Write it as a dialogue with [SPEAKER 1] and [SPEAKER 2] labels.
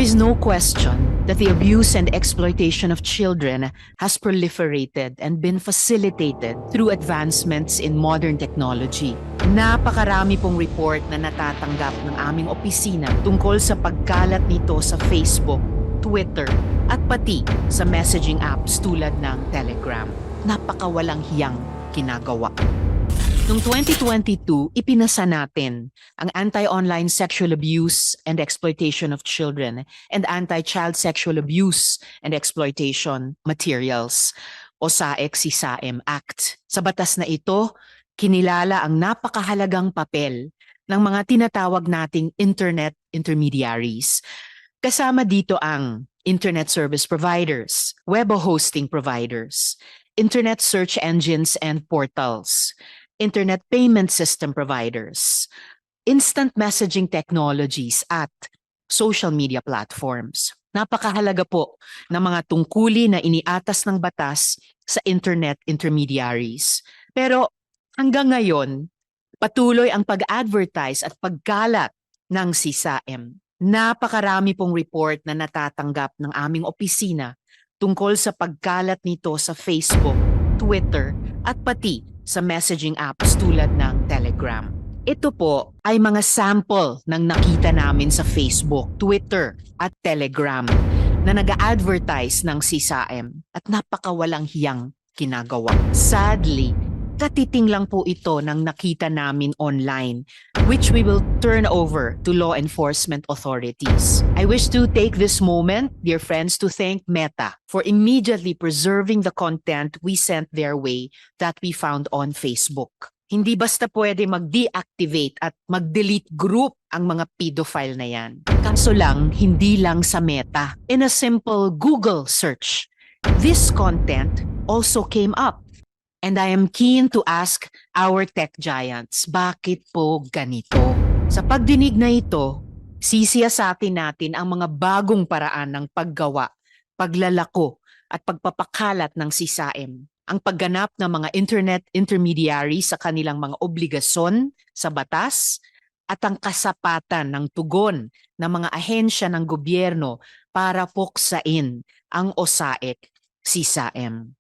[SPEAKER 1] is no question that the abuse and exploitation of children has proliferated and been facilitated through advancements in modern technology. Napakarami pong report na natatanggap ng aming opisina tungkol sa pagkalat nito sa Facebook, Twitter, at pati sa messaging apps tulad ng Telegram. Napakawalang hiyang ginagawa. Noong 2022, ipinasa natin ang Anti-Online Sexual Abuse and Exploitation of Children and Anti-Child Sexual Abuse and Exploitation Materials o SAEC-CSAM Act. Sa batas na ito, kinilala ang napakahalagang papel ng mga tinatawag nating internet intermediaries. Kasama dito ang internet service providers, web hosting providers, internet search engines and portals, internet payment system providers, instant messaging technologies at social media platforms. Napakahalaga po ng mga tungkulin na iniatas ng batas sa internet intermediaries. Pero hanggang ngayon, patuloy ang pag-advertise at pagkalat ng CSAM. Napakarami pong report na natatanggap ng aming opisina tungkol sa pagkalat nito sa Facebook, Twitter, at pati sa messaging apps tulad ng Telegram. Ito po ay mga sample ng nakita namin sa Facebook, Twitter, at Telegram na nag-a-advertise ng CSAM at napakawalang hiyang ginagawa. Sadly, katiting lang po ito ng nakita namin online, which we will turn over to law enforcement authorities. I wish to take this moment, dear friends, to thank Meta for immediately preserving the content we sent their way that we found on Facebook. Hindi basta pwede mag-deactivate at mag-delete group ang mga pedophile na yan. Kaso lang, hindi lang sa Meta. In a simple Google search, this content also came up. And I am keen to ask our tech giants, bakit po ganito? Sa pagdinig na ito, sisiyasatin natin ang mga bagong paraan ng paggawa, paglalako at pagpapakalat ng CSAM, ang pagganap ng mga internet intermediaries sa kanilang mga obligasyon sa batas at ang kasapatan ng tugon ng mga ahensya ng gobyerno para puksain ang OSAEC CSAM.